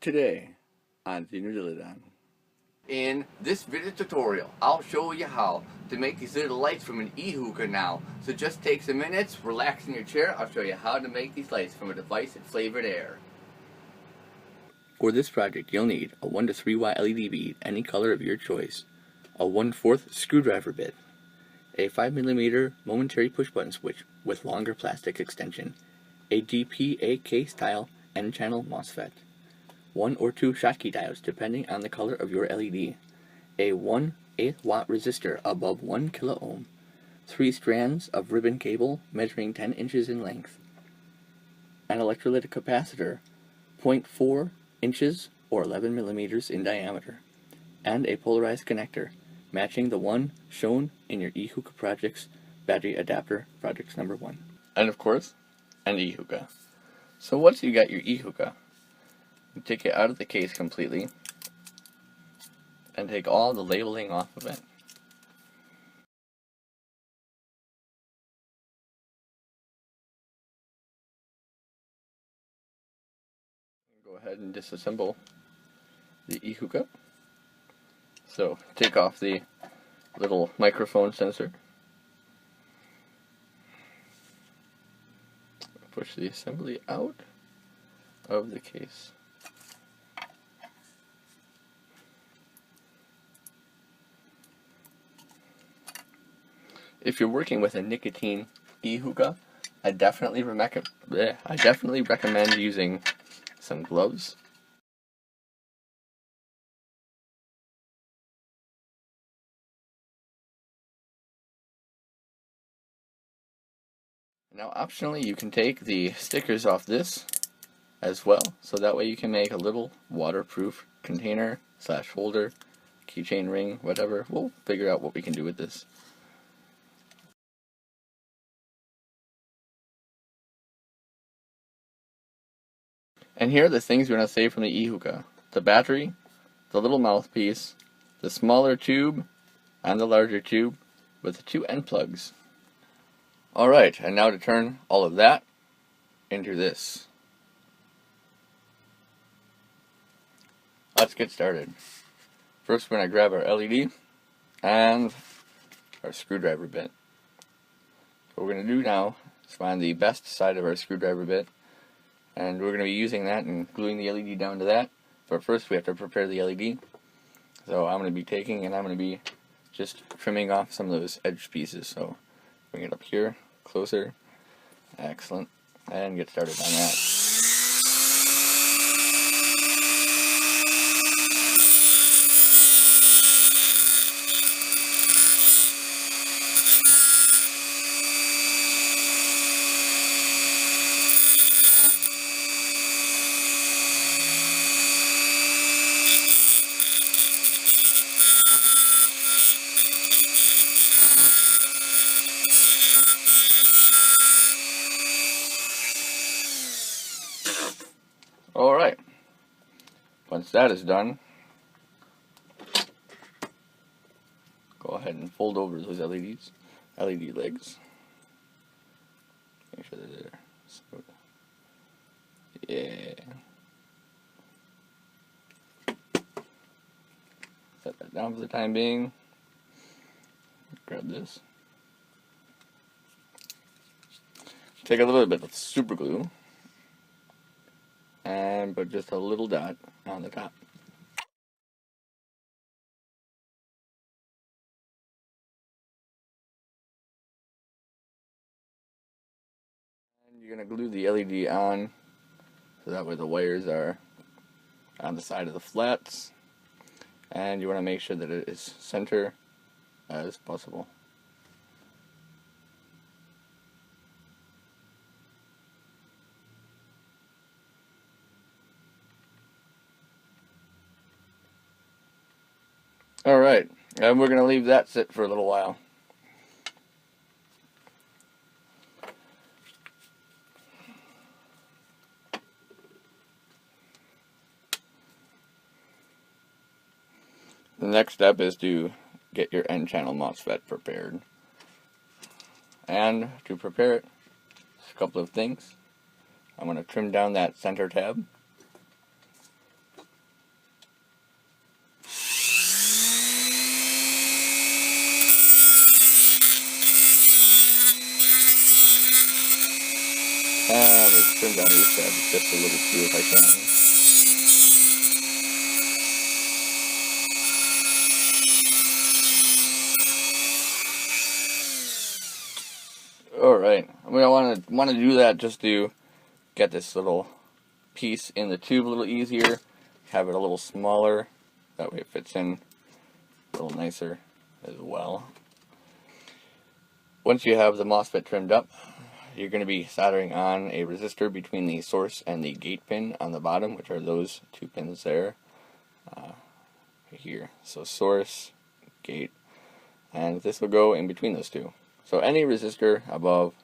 Today on the Nudilidon. In this video tutorial, I'll show you how to make these little lights from an E-Hookah now. So just take some minutes, relax in your chair, I'll show you how to make these lights from a device in flavored air. For this project, you'll need a 1 to 3 watt LED bead, any color of your choice, a 1/4 screwdriver bit, a 5mm momentary push button switch with longer plastic extension, a GPAK style N-channel MOSFET, 1 or 2 schottky diodes depending on the color of your LED, a 1/8 watt resistor above 1 kilo-ohm, 3 strands of ribbon cable measuring 10 inches in length, an electrolytic capacitor 0.4 inches or 11 millimeters in diameter, and a polarized connector matching the one shown in your E-Hookah Projects battery adapter projects number 1. And of course, an E-Hookah. So once you got your E-Hookah, you take it out of the case completely and take all the labeling off of it. Go ahead and disassemble the E-Hookah. So take off the little microphone sensor, push the assembly out of the case. If you're working with a nicotine E-Hookah, I definitely recommend using some gloves. Now optionally you can take the stickers off this as well, so that way you can make a little waterproof container / holder, keychain ring, whatever. We'll figure out what we can do with this. And here are the things we're going to save from the E-Hookah: the battery, the little mouthpiece, the smaller tube, and the larger tube with the 2 end plugs. Alright, and now to turn all of that into this. Let's get started. First we're going to grab our LED and our screwdriver bit. What we're going to do now is find the best side of our screwdriver bit, and we're going to be using that and gluing the LED down to that. But first we have to prepare the LED. So I'm going to be taking and I'm going to be just trimming off some of those edge pieces. So bring it up here, closer, excellent, and get started on that. Alright, once that is done, go ahead and fold over those LED legs. Make sure they're there. So, yeah. Set that down for the time being. Grab this. Take a little bit of super glue and put just a little dot on the top. And you're going to glue the LED on so that way the wires are on the side of the flats, and you want to make sure that it is center as possible. Alright, and we're going to leave that sit for a little while. The next step is to get your N-channel MOSFET prepared. And to prepare it, a couple of things. I'm going to trim down that center tab. grab just a little too if I can. Alright, I mean, I want to do that just to get this little piece in the tube a little easier, have it a little smaller, that way it fits in a little nicer as well. Once you have the MOSFET trimmed up, you're going to be soldering on a resistor between the source and the gate pin on the bottom, which are those two pins there, right here. So source, gate, and this will go in between those two. So any resistor above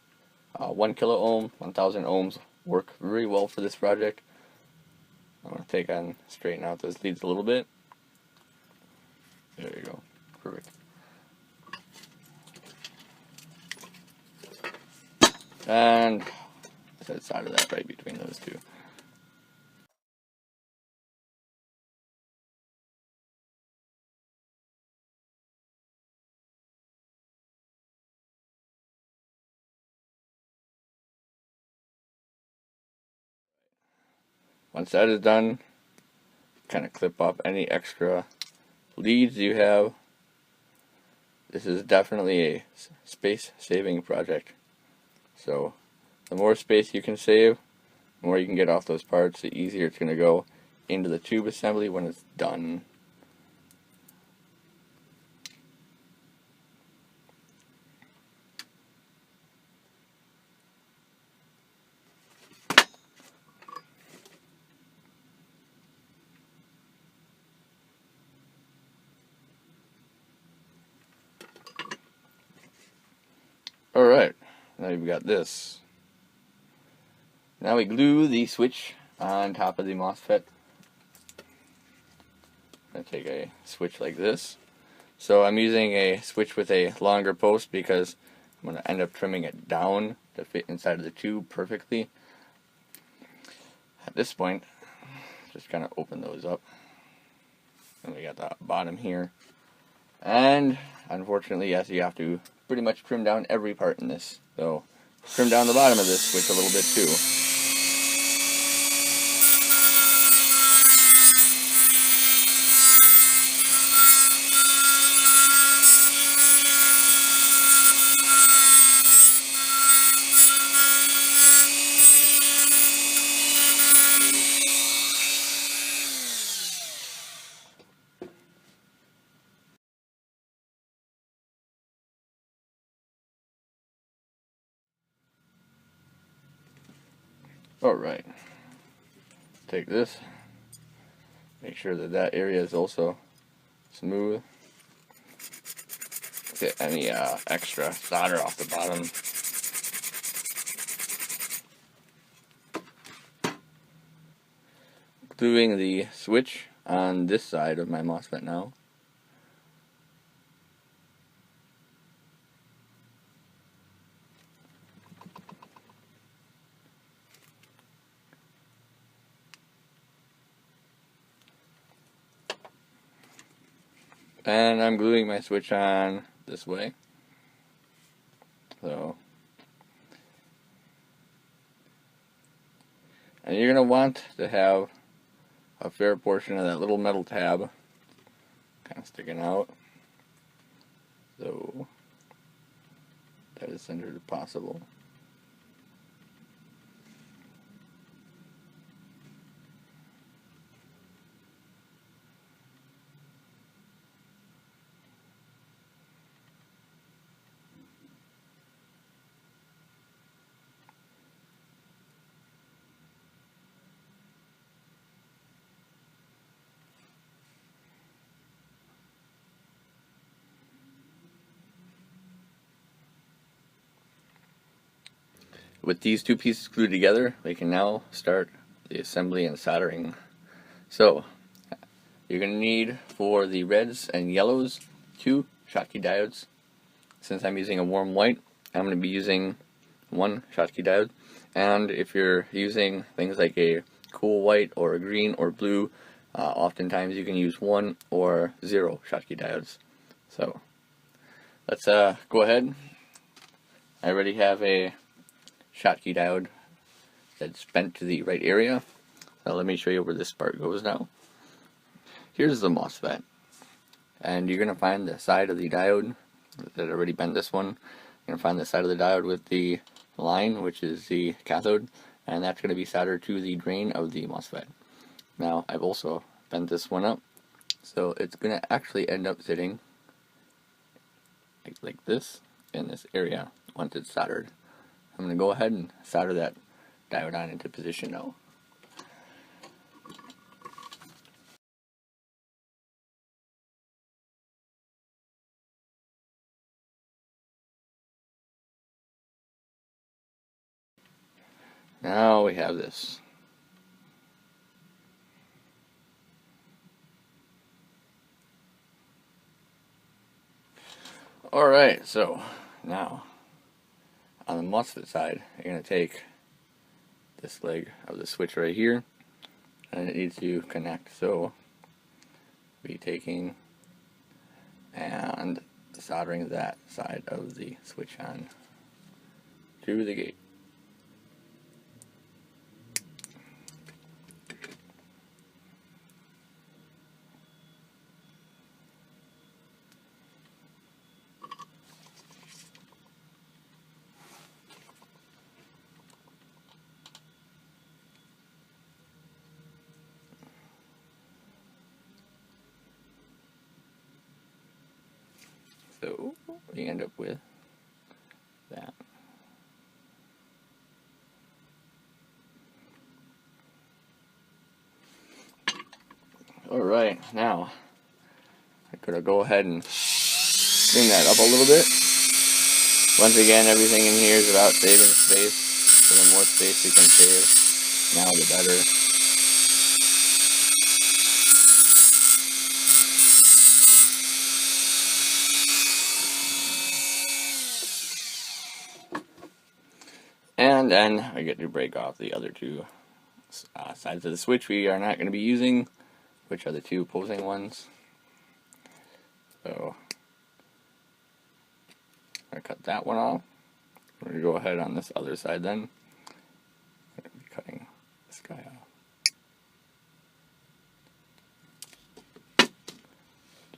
1 kilo ohm, 1000 ohms work very well for this project. I'm going to straighten out those leads a little bit. There you go. Perfect. And set solder that right between those two. Once that is done, kind of clip up any extra leads you have. This is definitely a space-saving project. So the more space you can save, the more you can get off those parts, the easier it's going to go into the tube assembly when it's done. Alright, now you've got this. Now we glue the switch on top of the MOSFET. I'm going to take a switch like this. So I'm using a switch with a longer post because I'm going to end up trimming it down to fit inside of the tube perfectly. At this point, just kind of open those up. And we got the bottom here. And unfortunately, yes, you have to pretty much trim down every part in this. So trim down the bottom of this switch a little bit too. Alright, take this, make sure that that area is also smooth. Get any extra solder off the bottom. Gluing the switch on this side of my MOSFET now. And I'm gluing my switch on this way. So, and you're going to want to have a fair portion of that little metal tab kind of sticking out. So, that is centered as possible. With these two pieces glued together, we can now start the assembly and soldering. So, you're going to need, for the reds and yellows, 2 schottky diodes. Since I'm using a warm white, I'm going to be using 1 schottky diode. And if you're using things like a cool white or a green or blue, oftentimes you can use 1 or 0 schottky diodes. So, let's go ahead. I already have a schottky diode that's bent to the right area. Now let me show you where this part goes now. Here's the MOSFET, and you're going to find the side of the diode that already bent this one. You're going to find the side of the diode with the line, which is the cathode, and that's going to be soldered to the drain of the MOSFET. Now I've also bent this one up, so it's going to actually end up sitting like this in this area once it's soldered. I'm going to go ahead and solder that diode on into position now. Now we have this. Alright, so now on the MOSFET side, you're going to take this leg of the switch right here, and it needs to connect. So be taking and soldering that side of the switch on to the gate. So we end up with that. Alright, now I'm going to go ahead and bring that up a little bit. Once again, everything in here is about saving space. So the more space you can save, now the better. And then I get to break off the other two sides of the switch we are not going to be using, which are the two opposing ones. So I cut that one off. We're going to go ahead on this other side then. I'm going to be cutting this guy off.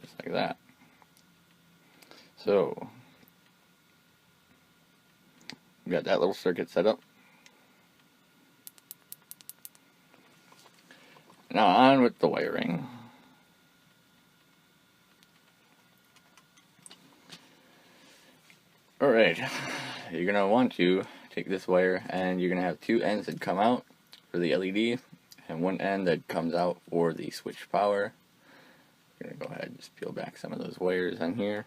Just like that. So we got that little circuit set up. Now on with the wiring. Alright, you're going to want to take this wire, and you're going to have two ends that come out for the LED and one end that comes out for the switch power. I'm going to go ahead and just peel back some of those wires on here.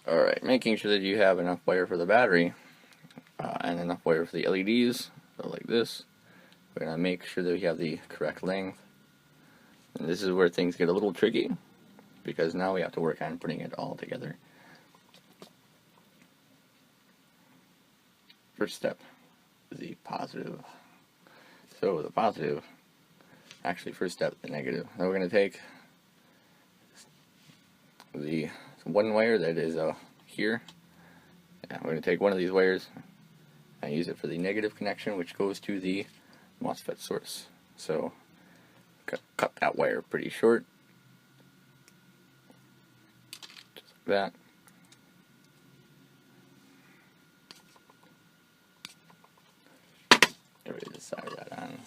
Alright, making sure that you have enough wire for the battery and enough wire for the LEDs, so like this. We're going to make sure that we have the correct length. And this is where things get a little tricky, because now we have to work on putting it all together. First step is the positive. So the positive, actually first step, the negative. Now we're going to take the one wire that is here. Yeah, we're going to take one of these wires and use it for the negative connection, which goes to the MOSFET source. So cut that wire pretty short, just like that. Get ready to solder that on.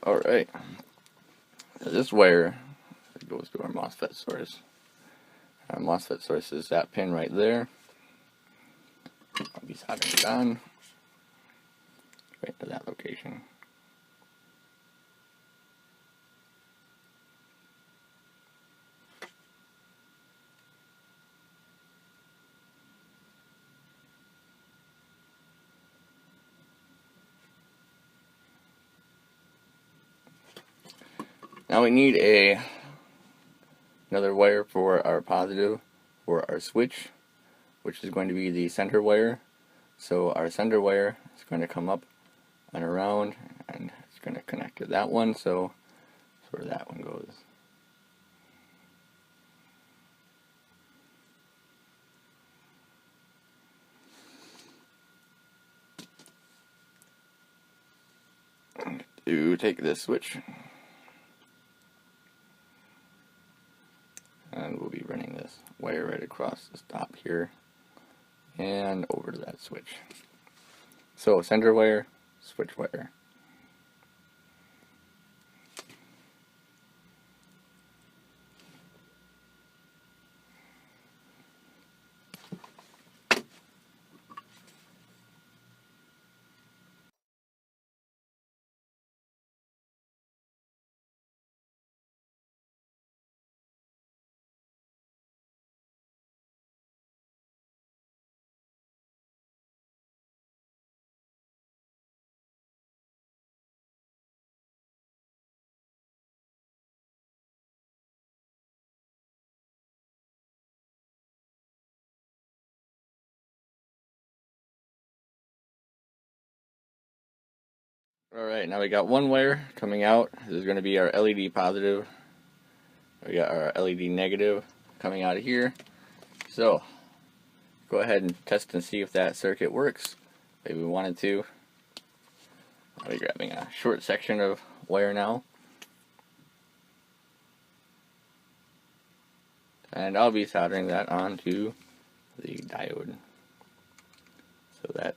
Alright, this wire goes to our MOSFET source. Our MOSFET source is that pin right there. I'll be soldering it on right to that location. Now we need a another wire for our positive for our switch, which is going to be the center wire. So our center wire is going to come up and around, and it's going to connect to that one. So that's where that one goes. To take this switch, and we'll be running this wire right across the top here and over to that switch. So center wire, switch wire. Alright, now we got one wire coming out. This is going to be our LED positive. We got our LED negative coming out of here. So, go ahead and test and see if that circuit works. Maybe we wanted to. I'll be grabbing a short section of wire now. And I'll be soldering that onto the diode. So that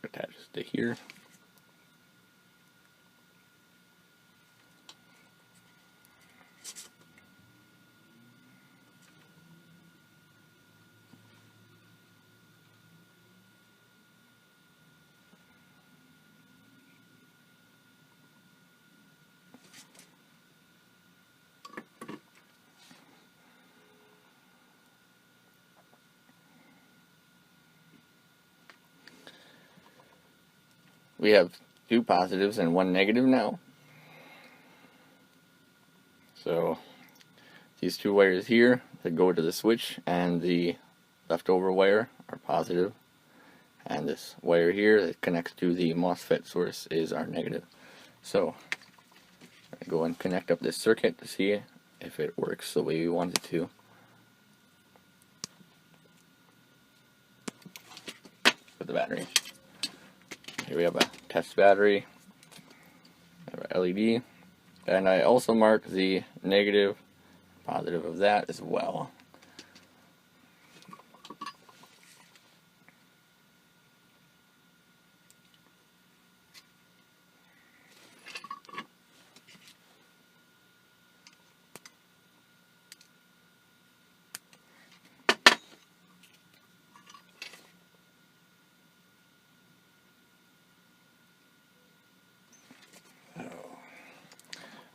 attaches to here. We have two positives and one negative now. So these two wires here that go to the switch and the leftover wire are positive, and this wire here that connects to the MOSFET source is our negative. So I'm going to go and connect up this circuit to see if it works the way we want it to. With the battery. Here we have a test battery, we have our LED, and I also mark the negative, positive of that as well.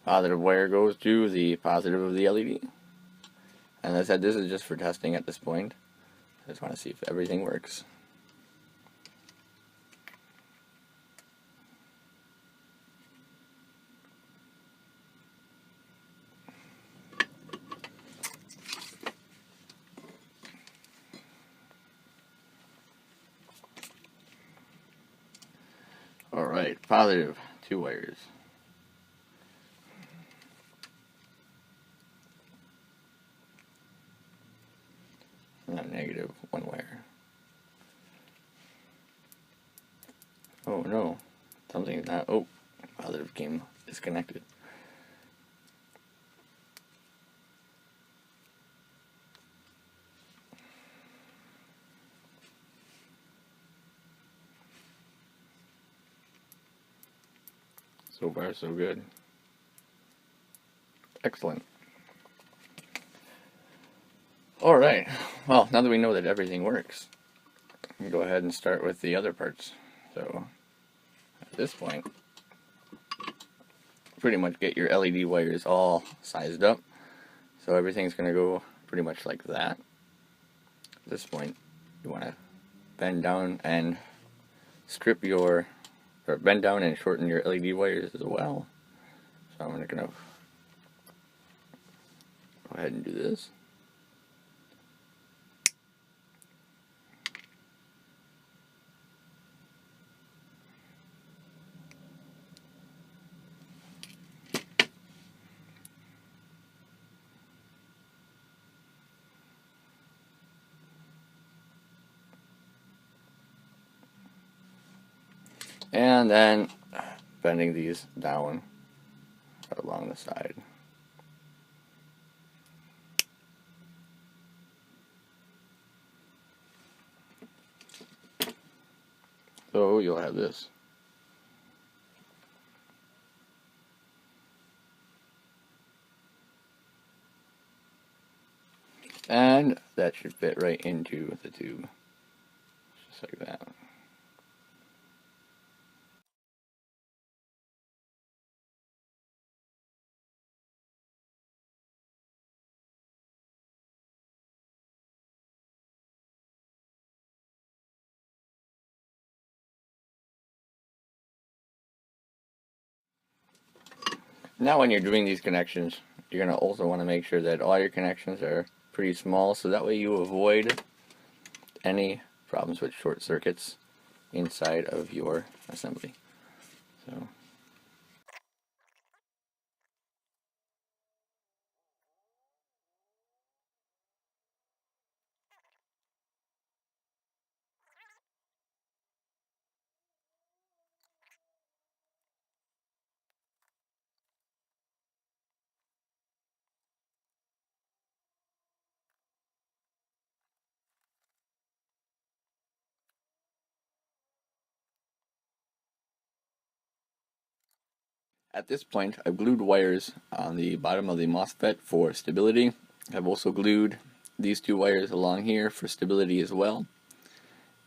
Positive wire goes to the positive of the LED. And as I said, this is just for testing at this point. I just want to see if everything works. Alright, positive, two wires. And negative, one wire. Oh no, something's not, oh, positive came disconnected. So far, so good. Excellent. Alright, well, now that we know that everything works, we can go ahead and start with the other parts. So, at this point, pretty much get your LED wires all sized up. So everything's going to go pretty much like that. At this point, you want to bend down and strip your, or bend down and shorten your LED wires as well. So I'm going to go ahead and do this. And then bending these down along the side. So you'll have this. And that should fit right into the tube. Just like that. Now when you're doing these connections, you're going to also want to make sure that all your connections are pretty small, so that way you avoid any problems with short circuits inside of your assembly. So at this point, I've glued wires on the bottom of the MOSFET for stability. I've also glued these two wires along here for stability as well.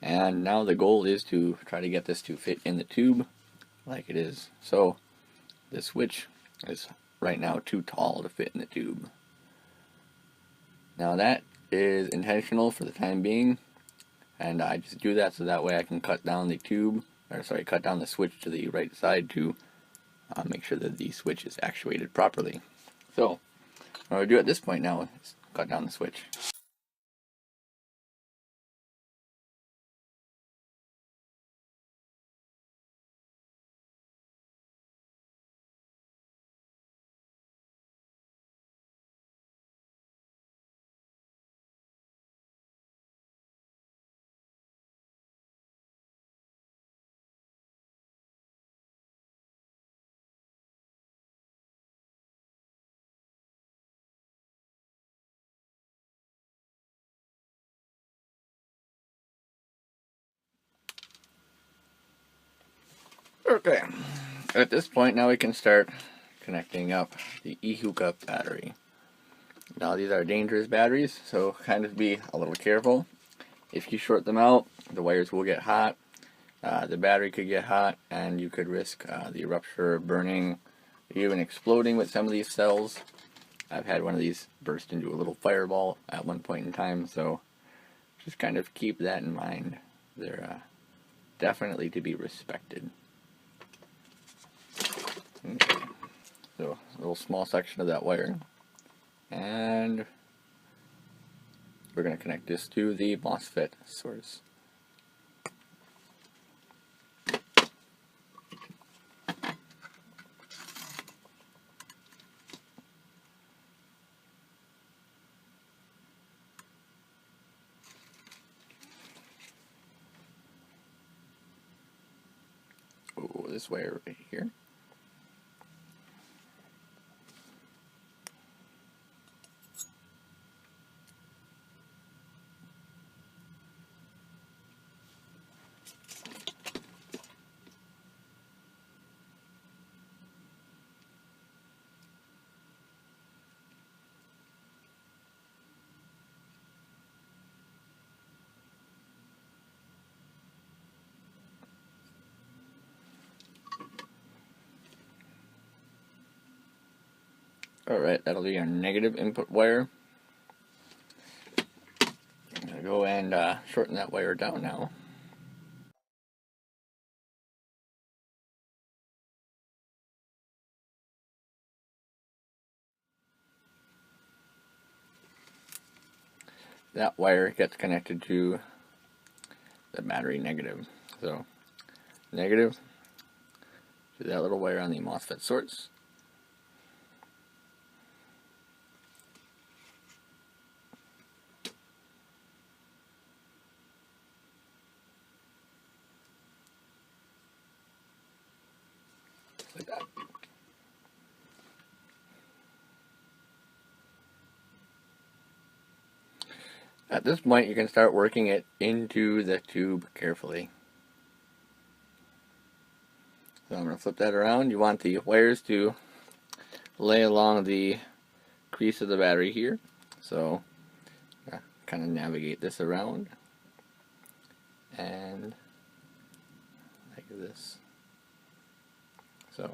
And now the goal is to try to get this to fit in the tube like it is. So the switch is right now too tall to fit in the tube. Now that is intentional for the time being, and I just do that so that way I can cut down the tube, or sorry, cut down the switch to the right side to make sure that the switch is actuated properly. So what I do at this point now is cut down the switch. Okay, at this point now we can start connecting up the E-Hookah battery. Now these are dangerous batteries, so kind of be a little careful. If you short them out, the wires will get hot, the battery could get hot, and you could risk the rupture, burning, even exploding with some of these cells. I've had one of these burst into a little fireball at one point in time, so just kind of keep that in mind. They're definitely to be respected. Okay. So a little small section of that wire, and we're going to connect this to the MOSFET source. Oh, this wire right here. Alright, that'll be our negative input wire. I'm going to go and shorten that wire down now. that wire gets connected to the battery negative. So negative to that little wire on the MOSFET source. Like that. At this point, you can start working it into the tube carefully. So I'm going to flip that around. You want the wires to lay along the crease of the battery here. So kind of navigate this around and like this. So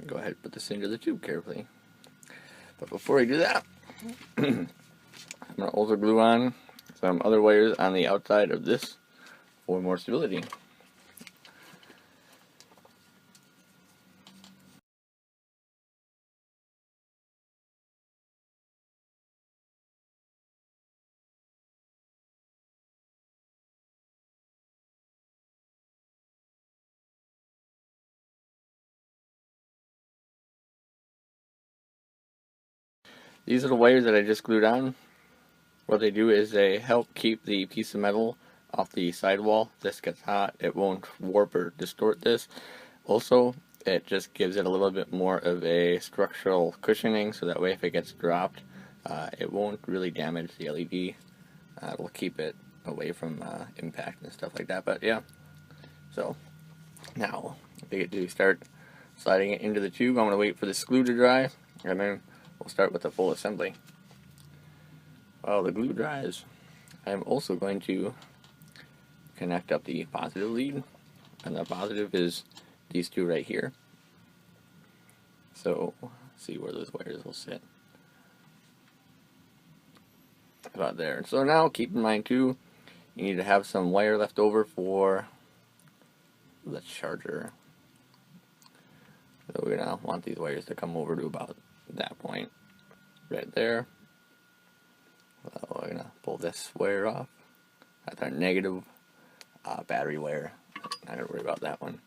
go ahead and put this into the tube carefully. But before I do that, I'm going to also glue on some other wires on the outside of this for more stability. These little wires that I just glued on, what they do is they help keep the piece of metal off the sidewall. If this gets hot, it won't warp or distort this. Also, it just gives it a little bit more of a structural cushioning, so that way if it gets dropped, it won't really damage the LED. It'll keep it away from impact and stuff like that. But yeah, so now if I get to start sliding it into the tube, I'm going to wait for this glue to dry, and then we'll start with the full assembly. While the glue dries, I'm also going to connect up the positive lead, and the positive is these two right here. So see where those wires will sit. About there. So now keep in mind too, you need to have some wire left over for the charger. So we're gonna want these wires to come over to about that point right there. We're gonna pull this wire off. That's our negative battery wire. Not gonna worry about that one.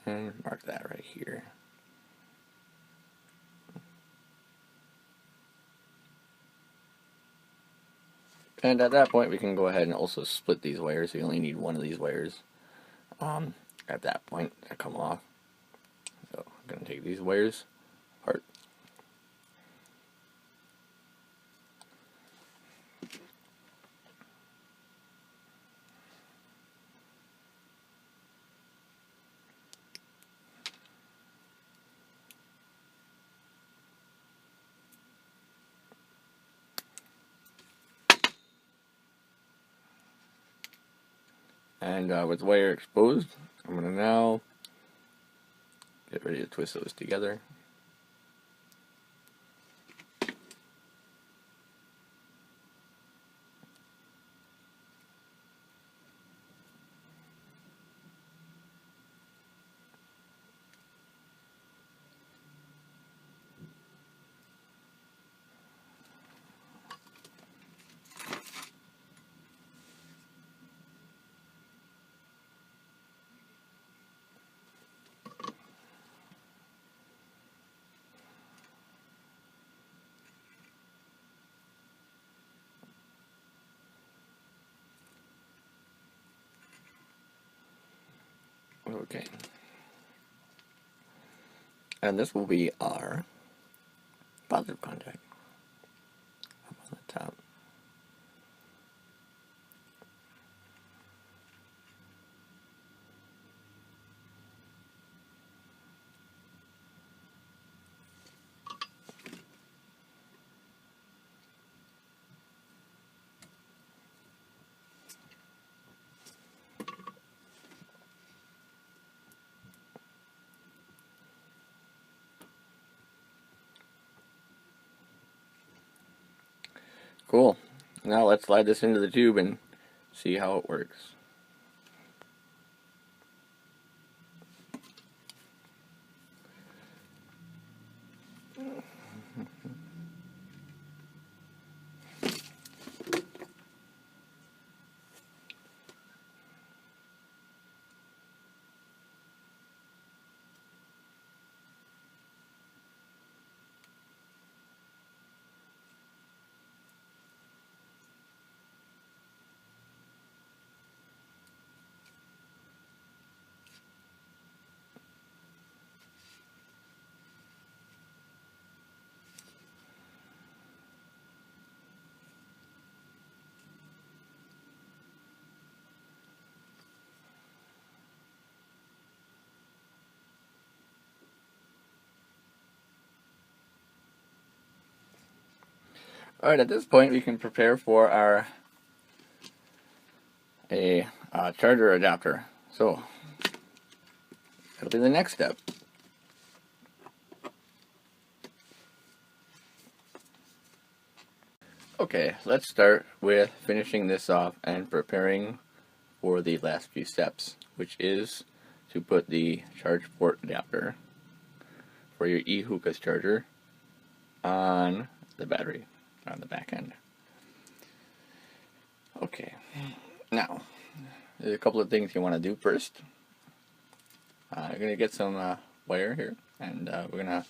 And mark that right here. And at that point, we can go ahead and also split these wires. So you only need one of these wires at that point to come off. So I'm going to take these wires apart. And with the wire exposed, I'm going to now get ready to twist those together. Okay. And this will be our positive contact up on the top. Cool. Now let's slide this into the tube and see how it works. Alright, at this point we can prepare for our charger adapter. So that'll be the next step. Okay, let's start with finishing this off and preparing for the last few steps, which is to put the charge port adapter for your E-Hookahs charger on the battery, on the back end. Okay, now there's a couple of things you want to do first. You're going to get some wire here, and we're going to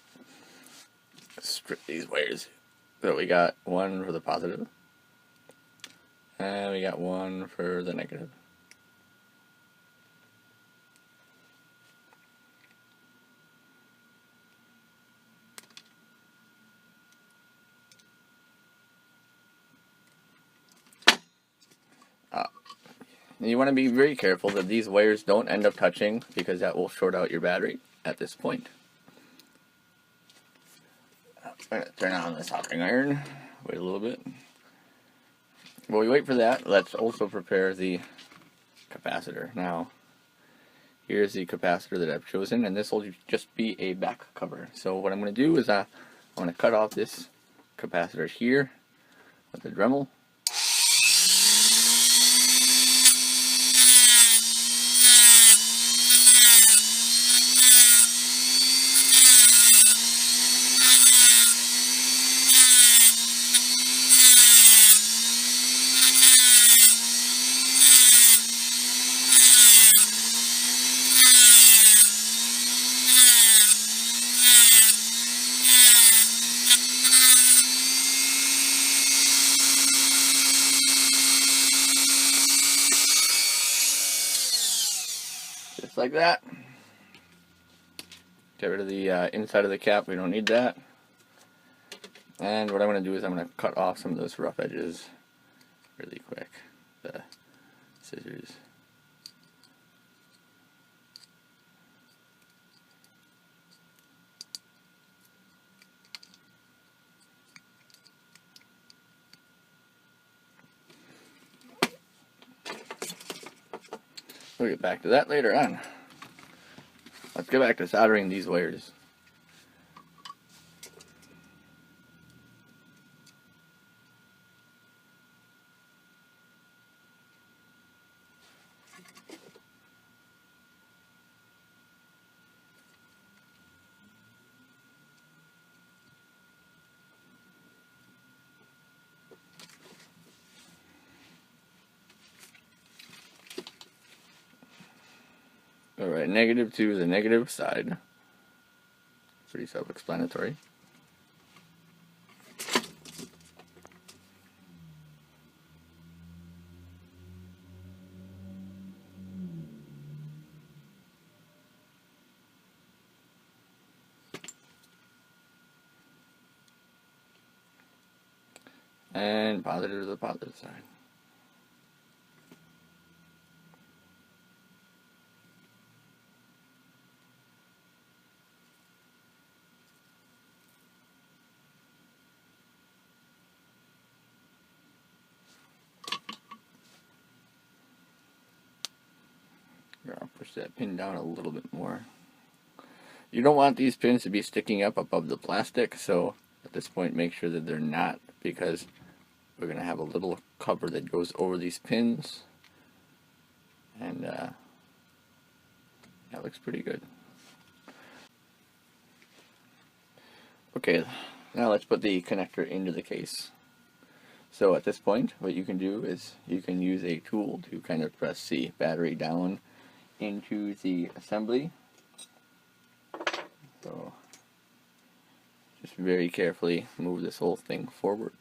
strip these wires. So we got one for the positive, and we got one for the negative. You want to be very careful that these wires don't end up touching, because that will short out your battery at this point. I'm going to turn on this soldering iron, wait a little bit. While we wait for that, let's also prepare the capacitor. Now, here's the capacitor that I've chosen, and this will just be a back cover. So what I'm going to do is I'm going to cut off this capacitor here with the Dremel. Just like that. Get rid of the inside of the cap, we don't need that. And what I'm going to do is I'm going to cut off some of those rough edges really quick. The scissors. We'll get back to that later on. Let's get back to soldering these wires. Alright, -2 is the negative side. Pretty self-explanatory. And positive to the positive side. I'll push that pin down a little bit more. You don't want these pins to be sticking up above the plastic, so at this point make sure that they're not, because we're going to have a little cover that goes over these pins, and that looks pretty good. Okay, now let's put the connector into the case. So at this point, what you can do is you can use a tool to kind of press the battery down into the assembly. So just very carefully move this whole thing forward.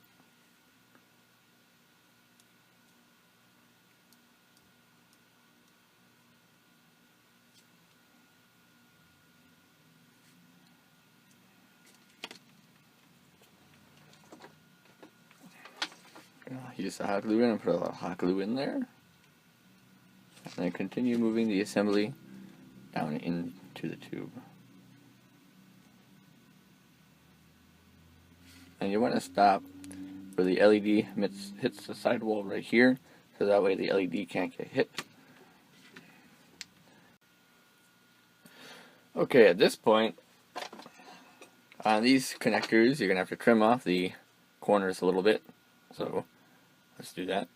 Use the hot glue gun and put a lot of hot glue in there. And then continue moving the assembly down into the tube. And you want to stop where the LED hits the sidewall right here, so that way the LED can't get hit. Okay, at this point, on these connectors, you're going to have to trim off the corners a little bit. So, let's do that.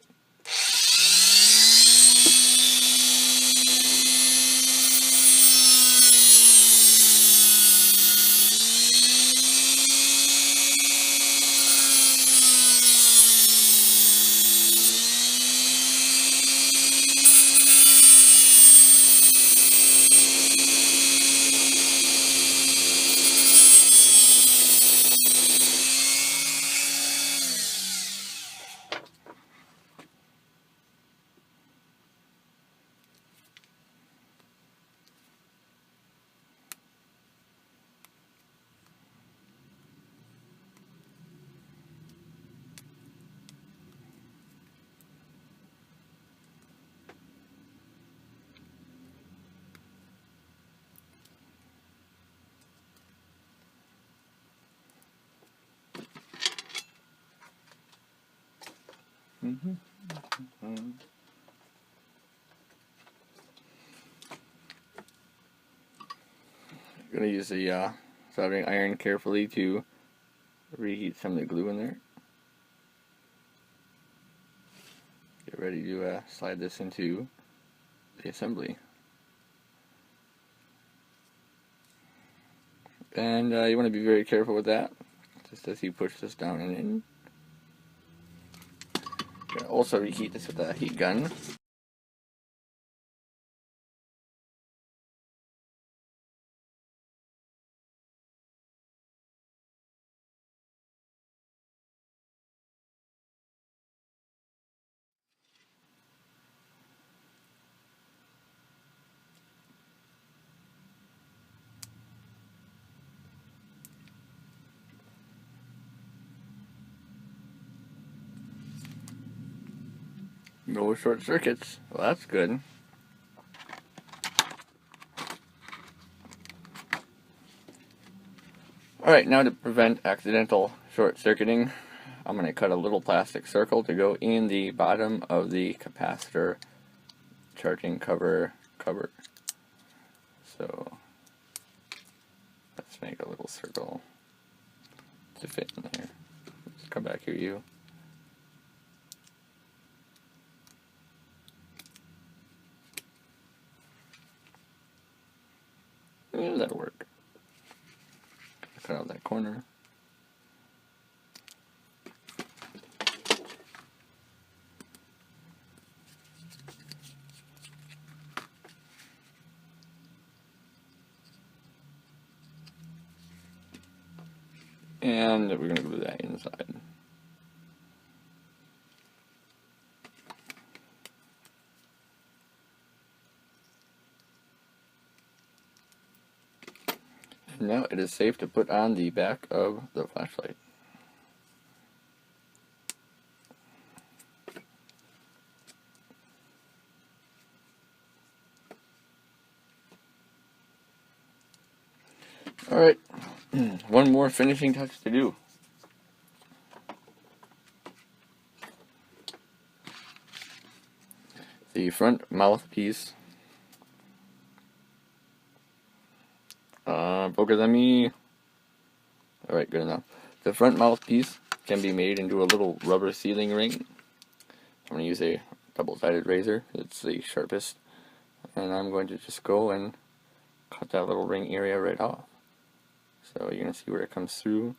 I'm going to use the soldering iron carefully to reheat some of the glue in there. Get ready to slide this into the assembly. And you want to be very careful with that, just as you push this down and in. You're going to also reheat this with a heat gun. No short circuits. Well, that's good. Alright, now to prevent accidental short circuiting, I'm going to cut a little plastic circle to go in the bottom of the capacitor charging cover. So, let's make a little circle to fit in there. Let's come back here, you. Yeah, that'll work. Cut out that corner. And we're going to glue that inside. And now it is safe to put on the back of the flashlight. Alright, one more finishing touch to do. The front mouthpiece. Focus on me. Alright, good enough. The front mouthpiece can be made into a little rubber sealing ring. I'm going to use a double-sided razor. It's the sharpest. And I'm going to just go and cut that little ring area right off. So you're going to see where it comes through.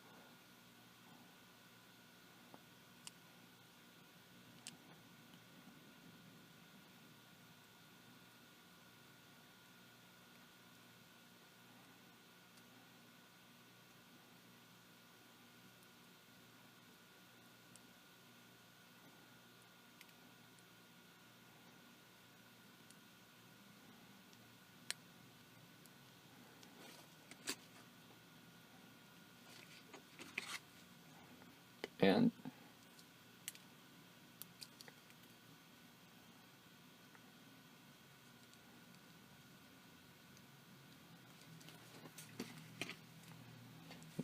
And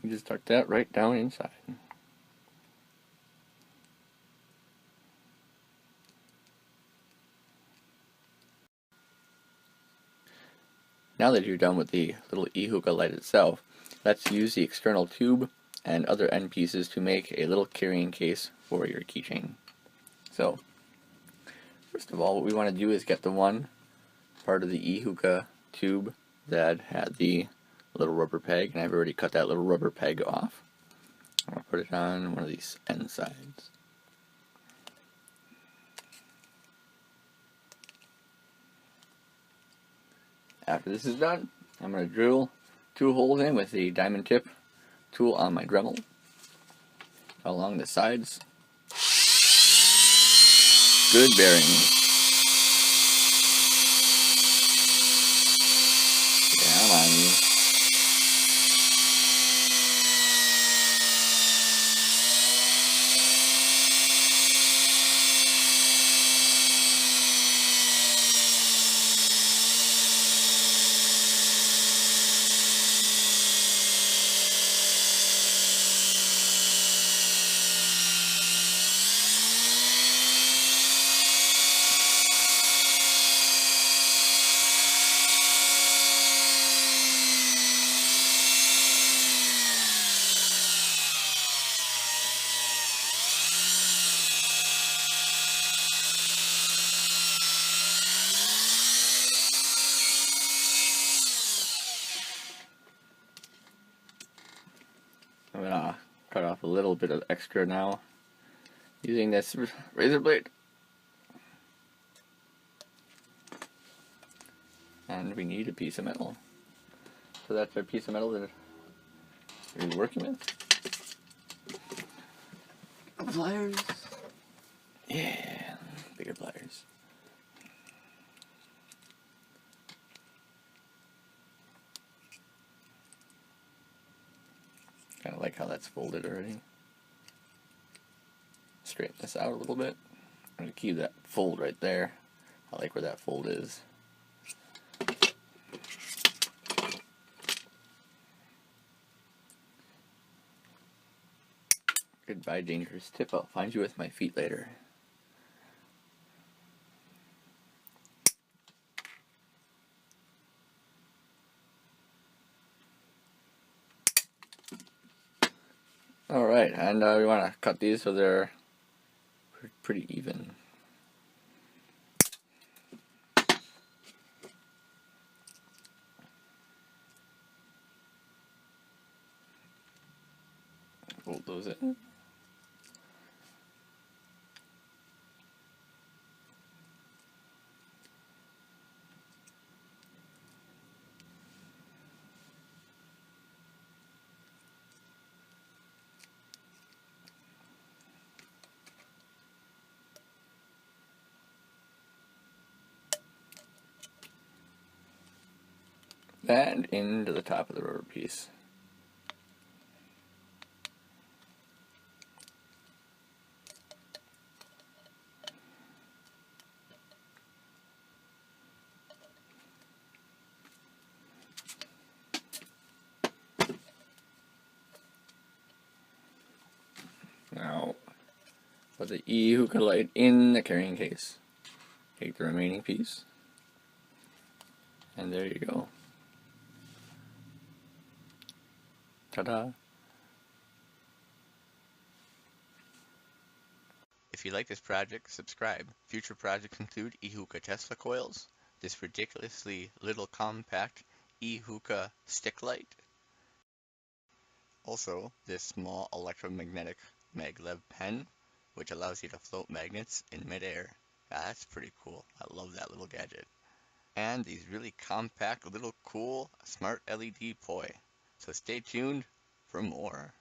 you just tuck that right down inside. Now that you're done with the little E-Hookah light itself, let's use the external tube and other end pieces to make a little carrying case for your keychain. So, first of all, what we want to do is get the one part of the E-Hookah tube that had the little rubber peg, and I've already cut that little rubber peg off. I'm going to put it on one of these end sides. After this is done, I'm going to drill 2 holes in with the diamond tip tool on my Dremel along the sides. Good bearing. Come on, you. I'm gonna cut off a little bit of extra now using this razor blade. And we need a piece of metal. So that's our piece of metal that we're working with. Pliers. Yeah, bigger pliers. Kind of like how that's folded already. Straighten this out a little bit. I'm going to keep that fold right there. I like where that fold is. Goodbye, dangerous tip. I'll find you with my feet later. Alright, and we want to cut these so they're pretty even. Fold those in. And into the top of the rubber piece. Now, put the E-Hookah light in the carrying case. Take the remaining piece. And there you go. Ta-da! If you like this project, subscribe. Future projects include E-Hookah Tesla coils, this ridiculously little compact E-Hookah stick light, also this small electromagnetic maglev pen, which allows you to float magnets in midair. That's pretty cool. I love that little gadget. And these really compact, little cool, smart LED poi. So stay tuned for more.